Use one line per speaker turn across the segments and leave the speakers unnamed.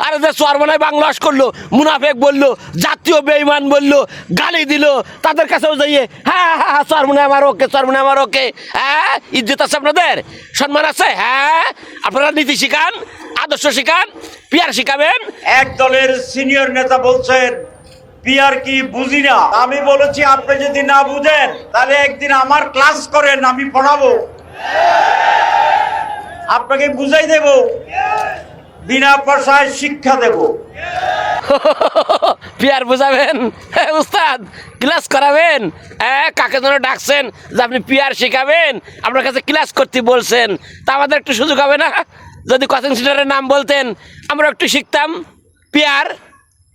আরে যে সর্বনায় বাংলাদেশ করলো, মুনাফেক বললো, জাতীয় বেঈমান বললো, গালি দিল, তাদের কাছেও যাইয়ে হ্যাঁ হ্যাঁ হ্যাঁ সর্বনায় আমার ওকে, সর্বনায় আমার ওকে। হ্যাঁ, ইজ্জত আছে আপনাদের, সম্মান আছে। হ্যাঁ, আপনারা নীতি শিখান, আদর্শ শিখান, পিয়ার শিখাবেন।
এক দলের সিনিয়র নেতা বলছেন পিয়ার কি বুঝি না। আমি বলেছি আপনি যদি না বুঝেন তাহলে একদিন আমার ক্লাস করেন, আমি পড়াবো, আপনাকে বুঝাই দেব, বিনা পয়সায় শিক্ষা দেব।
পিয়ার বুঝাবেন উস্তাদ, ক্লাস করাবেন। হ্যাঁ, কাকে যেন ডাকছেন যে আপনি পিয়ার শেখাবেন, আপনার কাছে ক্লাস করতে বলছেন, তা আমাদের একটু সুযোগ হবে না? যদি কোচিং সেন্টারের নাম বলতেন আমরা একটু শিখতাম পিয়ার।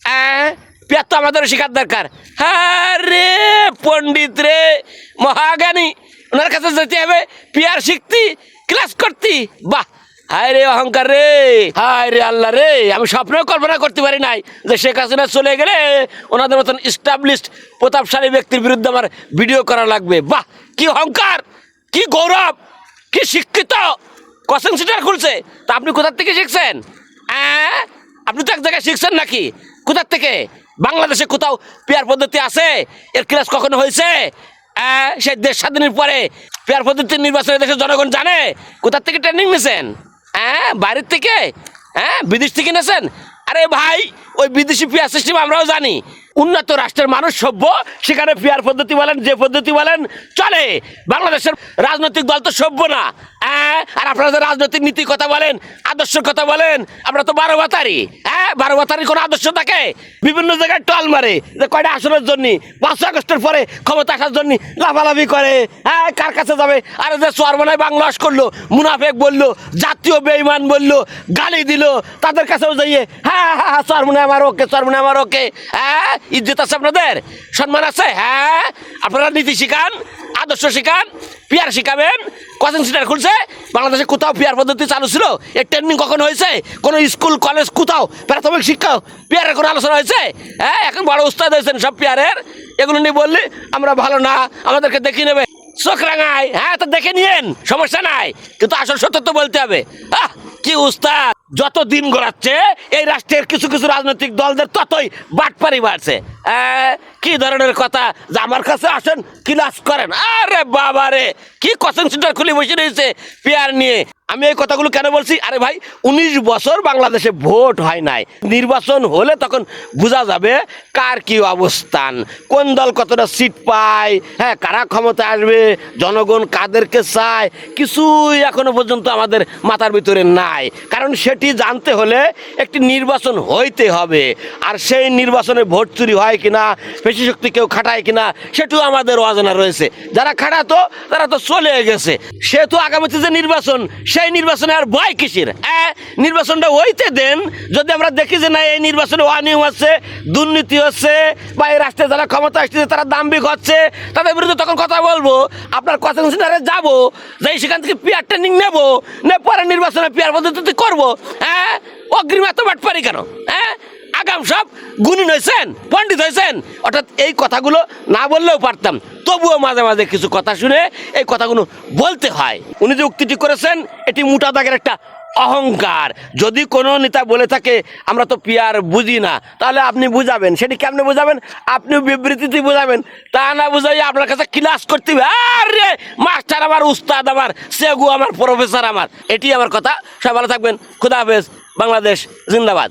হ্যাঁ, পিয়ার তো আমাদেরও শেখার দরকার। হ্যাঁ রে পণ্ডিত রে, মহাজ্ঞানী, ওনার কাছে যেতে হবে পিয়ার শিখতি, ক্লাস করতি। বাহ, হায় রে অহংকার রে, হায় রে আল্লাহ রে, আমি স্বপ্নেও কল্পনা করতে পারি নাই যে শেখ হাসিনা চলে গেলে ওনাদের মতন ইস্টাবলিশড প্রতাপশালী ব্যক্তির বিরুদ্ধে আমার ভিডিও করা লাগবে। বাহ, কি অহংকার, কি গৌরব, কি শিক্ষিত, কোচিং সেন্টার খুলছে। তা আপনি কোথার থেকে শিখছেন? হ্যাঁ, আপনি তো এক জায়গায় শিখছেন নাকি? কোথার থেকে? বাংলাদেশে কোথাও পেয়ার পদ্ধতি আছে? এর ক্লাস কখনো হয়েছে? সেই দেশ স্বাধীনের পরে পেয়ার পদ্ধতির নির্বাচনে দেশের জনগণ জানে? কোথার থেকে ট্রেনিং নিয়েছেন? হ্যাঁ, বাইরের থেকে? হ্যাঁ, বিদেশ থেকে নিয়েছেন? আরে ভাই, ওই বিদেশি পেয়ার সিস্টেম আমরাও জানি। উন্নত রাষ্ট্রের মানুষ সভ্য, সেখানে পেয়ার পদ্ধতি বলেন, যে পদ্ধতি বলেন চলে। বাংলাদেশের রাজনৈতিক দল তো সভ্য না। হ্যাঁ, আর আপনারা যে রাজনৈতিক নীতির কথা বলেন, আদর্শের কথা বলেন, আমরা তো 12 বাতারি। হ্যাঁ, 12 বাতারির কোনো আদর্শ থাকে? বিভিন্ন জায়গায় টল মারে যে কয়টা আসনের জন্য, 5 আগস্টের পরে ক্ষমতা আসার জন্য লাফালাফি করে। হ্যাঁ, কার কাছে যাবে? আরে যে সর্বনায় বাংলাদেশ করলো, মুনাফেক বললো, জাতীয় বেঈমান বললো, গালি দিল, তাদের কাছেও যাইয়ে হ্যাঁ হ্যাঁ হ্যাঁ সর্বনায় আমার ওকে, সর্বনায় আমার ওকে। হ্যাঁ, ইজ্জত আছে আপনাদের, সম্মান আছে। হ্যাঁ, আপনারা নীতি শিখান, আদর্শ শিখান, পিয়ার শিখাবেন। কোচিং সেন্টার খুলছে। বাংলাদেশে কোথাও পিয়ার পদ্ধতি চালু ছিল? এর ট্রেনিং কখন হয়েছে? কোনো স্কুল কলেজ কোথাও প্রাথমিক শিক্ষা পিয়ারের কোনো আলোচনা হয়েছে? হ্যাঁ, এখন বড় উস্তাদ হয়েছেন সব পিয়ারের। এগুলো নিয়ে বললি আমরা ভালো না, আমাদেরকে দেখে নেবে, চোখ রাঙায়। হ্যাঁ, তো দেখে নিয়েন, সমস্যা নাই, কিন্তু আসল সত্য তো বলতে হবে। কি উস্তাদ, যত দিন গড়াচ্ছে এই রাষ্ট্রের কিছু কিছু রাজনৈতিক দলদের ততই বাটপারি বাড়ছে। কি ধরনের কথা যে আমার কাছে আসেন, ক্লাস করেন। আরে বাবা রে, কি কোচিং সেন্টার খুলে বসে রয়েছে পেয়ার নিয়ে। আমি এই কথাগুলো কেন বলছি? আরে ভাই, 19 বছর বাংলাদেশে ভোট হয় নাই, নির্বাচন হলে তখন বোঝা যাবে কার কি অবস্থান, কোন দল কতটা সিট পায়, হ্যাঁ, কারা ক্ষমতা আসবে, জনগণ কাদেরকে চায়, কিছুই এখনো পর্যন্ত আমাদের মাথার ভিতরে নাই। কারণ সেটি জানতে হলে একটি নির্বাচন হইতে হবে, আর সেই নির্বাচনে ভোট চুরি হয় কিনা, পেশি শক্তি কেউ খাটায় কিনা, সেটিও আমাদের অজানা রয়েছে। যারা খাটাতো তারা তো চলে গেছে। সেহেতু আগামীতে যে নির্বাচন, সেই নির্বাচনে আর ভয় কিসের? নির্বাচনটা হইতে দেন। যদি আমরা দেখি যে না, এই নির্বাচনে অনিয়ম হচ্ছে, দুর্নীতি হচ্ছে, বা এই রাষ্ট্রে যারা ক্ষমতা আসছে তারা দাম্ভিক হচ্ছে, তাদের বিরুদ্ধে তখন কথা বলবো। আপনার কোচিং সেন্টারে যাবো, যাই সেখান থেকে পিয়ার ট্রেনিং নেবো, পরে নির্বাচনে পিয়ার পদ্ধতি করবো। হ্যাঁ, অগ্রিম এত বাটপারি কেন? হ্যাঁ, আগাম সব গুণী হয়েছেন, পণ্ডিত হয়েছেন, অর্থাৎ এই কথাগুলো না বললেও পারতাম, তবুও মাঝে মাঝে কিছু কথা শুনে এই কথাগুলো বলতে হয়। উনি যে উক্তিটি করেছেন এটি মোটা দাগের একটা অহংকার। যদি কোনো নেতা বলে থাকে আমরা তো পিয়ার বুঝি না, তাহলে আপনি বুঝাবেন। সেটি কেমনে বুঝাবেন? আপনি বিবৃতিতে বুঝাবেন, তা না বুঝাই আপনার কাছে ক্লাস করতে হবে। আরে মাস্টার আমার, উস্তাদ আমার, সেগু আমার, প্রফেসর আমার। এটি আমার কথা। সবাই ভালো থাকবেন। খুদা হাফেজ। বাংলাদেশ জিন্দাবাদ।